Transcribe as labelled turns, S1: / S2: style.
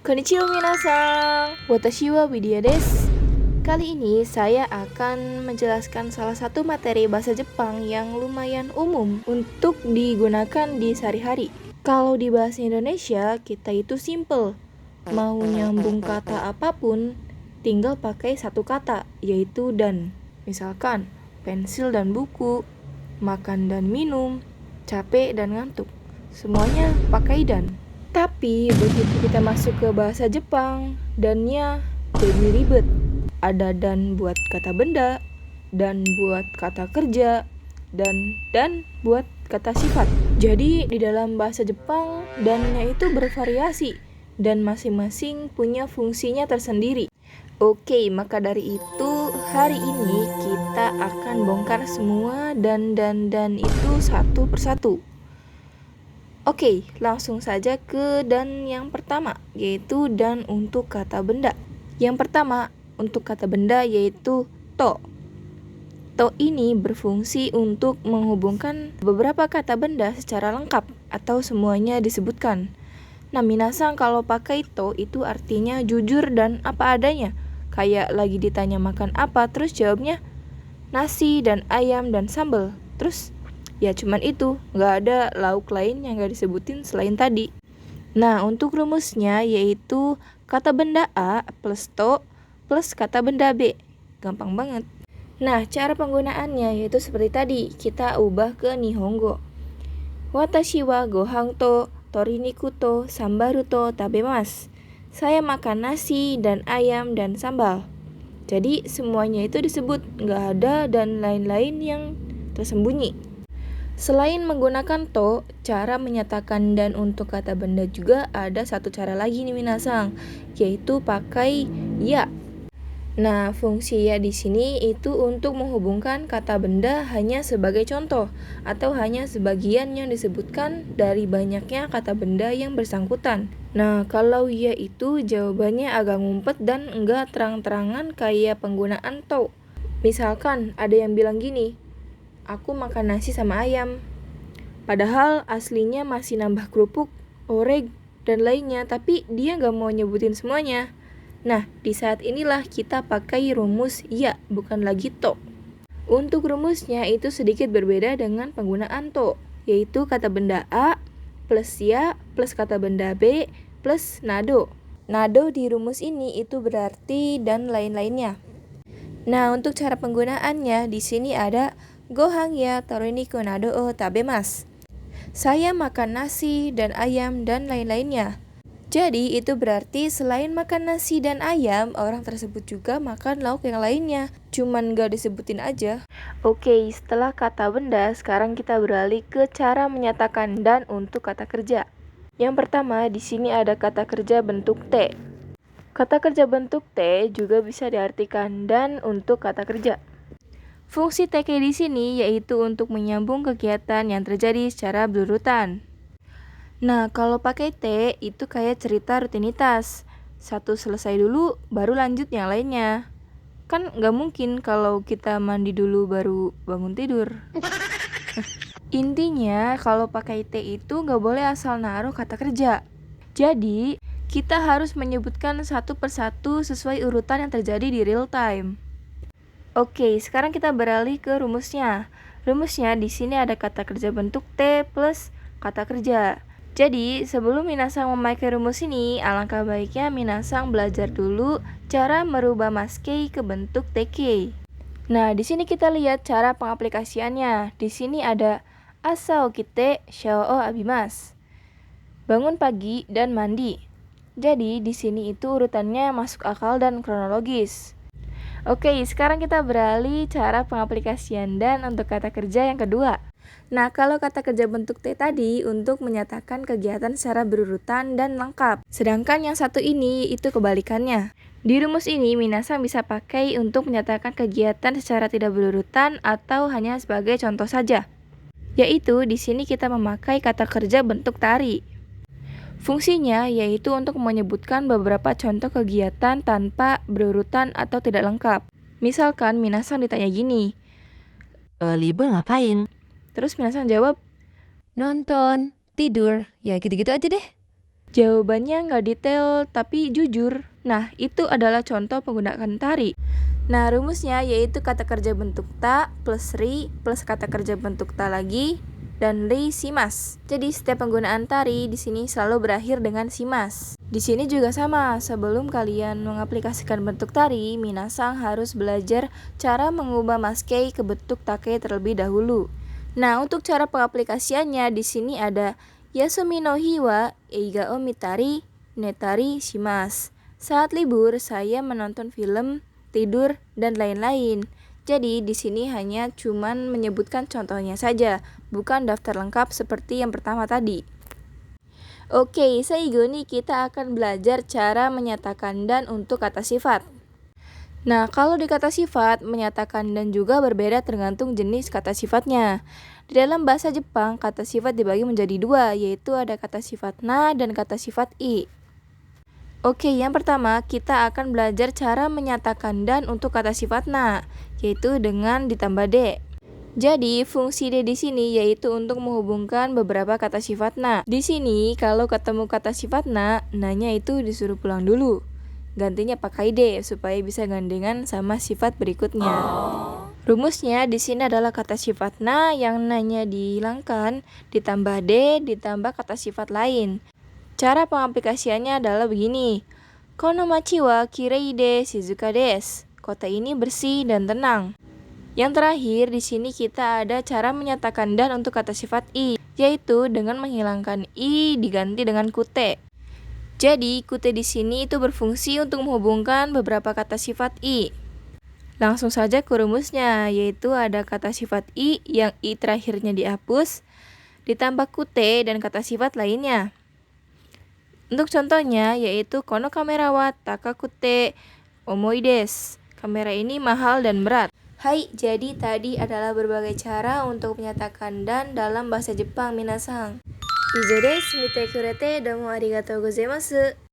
S1: Konnichiwa minasan, watashi wa Widya desu. Kali ini saya akan menjelaskan salah satu materi bahasa Jepang yang lumayan umum untuk digunakan di sehari-hari. Kalau di bahasa Indonesia, kita itu simple. Mau nyambung kata apapun, tinggal pakai satu kata, yaitu dan. Misalkan, pensil dan buku, makan dan minum, capek dan ngantuk. Semuanya pakai dan. Tapi begitu kita masuk ke bahasa Jepang, dannya jadi ribet. Ada dan buat kata benda, dan buat kata kerja, dan buat kata sifat. Jadi di dalam bahasa Jepang, dannya itu bervariasi dan masing-masing punya fungsinya tersendiri. Oke, maka dari itu hari ini kita akan bongkar semua dan itu satu persatu. Oke, langsung saja ke dan yang pertama, yaitu dan untuk kata benda. Yang pertama, untuk kata benda yaitu to. To ini berfungsi untuk menghubungkan beberapa kata benda secara lengkap atau semuanya disebutkan. Nah, minasan kalau pakai to itu artinya jujur dan apa adanya. Kayak lagi ditanya makan apa, terus jawabnya nasi dan ayam dan sambal. Terus ya cuman itu, nggak ada lauk lain yang nggak disebutin selain tadi. Nah, untuk rumusnya yaitu kata benda A plus to plus kata benda B. Gampang banget. Nah, cara penggunaannya yaitu seperti tadi, kita ubah ke Nihongo. Watashi wa gohan to toriniku to sambaru to tabemasu. Saya makan nasi dan ayam dan sambal. Jadi semuanya itu disebut, nggak ada dan lain-lain yang tersembunyi. Selain menggunakan to, cara menyatakan dan untuk kata benda juga ada satu cara lagi nih minasan, yaitu pakai ya. Nah, fungsi ya di sini itu untuk menghubungkan kata benda hanya sebagai contoh atau hanya sebagian yang disebutkan dari banyaknya kata benda yang bersangkutan. Nah, kalau ya itu jawabannya agak ngumpet dan enggak terang-terangan kayak penggunaan to. Misalkan ada yang bilang gini, aku makan nasi sama ayam. Padahal aslinya masih nambah kerupuk, orek, dan lainnya, tapi dia gak mau nyebutin semuanya. Nah, di saat inilah kita pakai rumus ya, bukan lagi to. Untuk rumusnya itu sedikit berbeda dengan penggunaan to, yaitu kata benda A plus ya plus kata benda B plus nado. Nado di rumus ini itu berarti dan lain-lainnya. Nah, untuk cara penggunaannya di sini ada gohan ya toriniku nado o tabemasu. Saya makan nasi dan ayam dan lain-lainnya. Jadi itu berarti selain makan nasi dan ayam, orang tersebut juga makan lauk yang lainnya. Cuman gak disebutin aja. Oke, setelah kata benda, sekarang kita beralih ke cara menyatakan dan untuk kata kerja. Yang pertama, di sini ada kata kerja bentuk T. Kata kerja bentuk T juga bisa diartikan dan untuk kata kerja. Fungsi TK di sini yaitu untuk menyambung kegiatan yang terjadi secara berurutan. Nah, kalau pakai T itu kayak cerita rutinitas. Satu selesai dulu, baru lanjut yang lainnya. Kan nggak mungkin kalau kita mandi dulu baru bangun tidur. Intinya, kalau pakai T itu nggak boleh asal naruh kata kerja. Jadi, kita harus menyebutkan satu persatu sesuai urutan yang terjadi di real time. Oke, sekarang kita beralih ke rumusnya. Rumusnya di sini ada kata kerja bentuk T plus kata kerja. Jadi, sebelum minasan memakai rumus ini, alangkah baiknya minasan belajar dulu cara merubah maskei ke bentuk TK. Nah, di sini kita lihat cara pengaplikasiannya. Di sini ada asa okite shou o abimasu. Bangun pagi dan mandi. Jadi, di sini itu urutannya masuk akal dan kronologis. Oke, sekarang kita beralih cara pengaplikasian dan untuk kata kerja yang kedua. Nah, kalau kata kerja bentuk T tadi untuk menyatakan kegiatan secara berurutan dan lengkap. Sedangkan yang satu ini itu kebalikannya. Di rumus ini, minasan bisa pakai untuk menyatakan kegiatan secara tidak berurutan atau hanya sebagai contoh saja. Yaitu di sini kita memakai kata kerja bentuk tari. Fungsinya yaitu untuk menyebutkan beberapa contoh kegiatan tanpa berurutan atau tidak lengkap. Misalkan minasan ditanya gini,
S2: libur ngapain?
S1: Terus minasan jawab,
S2: Nonton, tidur, ya gitu-gitu aja deh.
S1: Jawabannya nggak detail tapi jujur. Nah, itu adalah contoh penggunaan tari. Nah, rumusnya yaitu kata kerja bentuk ta plus ri plus kata kerja bentuk ta lagi dan ri simas. Jadi setiap penggunaan tari di sini selalu berakhir dengan simas. Di sini juga sama, sebelum kalian mengaplikasikan bentuk tari, minasang harus belajar cara mengubah maskei ke bentuk take terlebih dahulu. Nah, untuk cara pengaplikasiannya di sini ada Yasumi no hi wa eiga o mitari netari shimasu. Saat libur, saya menonton film, tidur, dan lain-lain. Jadi di sini hanya cuman menyebutkan contohnya saja, bukan daftar lengkap seperti yang pertama tadi. Oke, saigo nih kita akan belajar cara menyatakan dan untuk kata sifat. Nah, kalau di kata sifat, menyatakan dan juga berbeda tergantung jenis kata sifatnya. Di dalam bahasa Jepang, kata sifat dibagi menjadi dua, yaitu ada kata sifat na dan kata sifat i. Oke, yang pertama kita akan belajar cara menyatakan dan untuk kata sifat na, yaitu dengan ditambah de. Jadi, fungsi de di sini yaitu untuk menghubungkan beberapa kata sifat na. Di sini, kalau ketemu kata sifat na, nanya itu disuruh pulang dulu. Gantinya pakai de supaya bisa gandengan sama sifat berikutnya. Rumusnya di sini adalah kata sifat na yang nanya dihilangkan, ditambah de, ditambah kata sifat lain. Cara pengaplikasiannya adalah begini. Kono machi wa kirei de shizuka desu. Kota ini bersih dan tenang. Yang terakhir di sini kita ada cara menyatakan dan untuk kata sifat i, yaitu dengan menghilangkan i diganti dengan kute. Jadi kute di sini itu berfungsi untuk menghubungkan beberapa kata sifat i. Langsung saja ke rumusnya, yaitu ada kata sifat i yang i terakhirnya dihapus, ditambah kute dan kata sifat lainnya. Untuk contohnya yaitu kono kamera wa takakute omoi desu. Kamera ini mahal dan berat. Hai, jadi tadi adalah berbagai cara untuk menyatakan dan dalam bahasa Jepang minasang. Izo desu, mite kurete domo arigatou gozaimasu.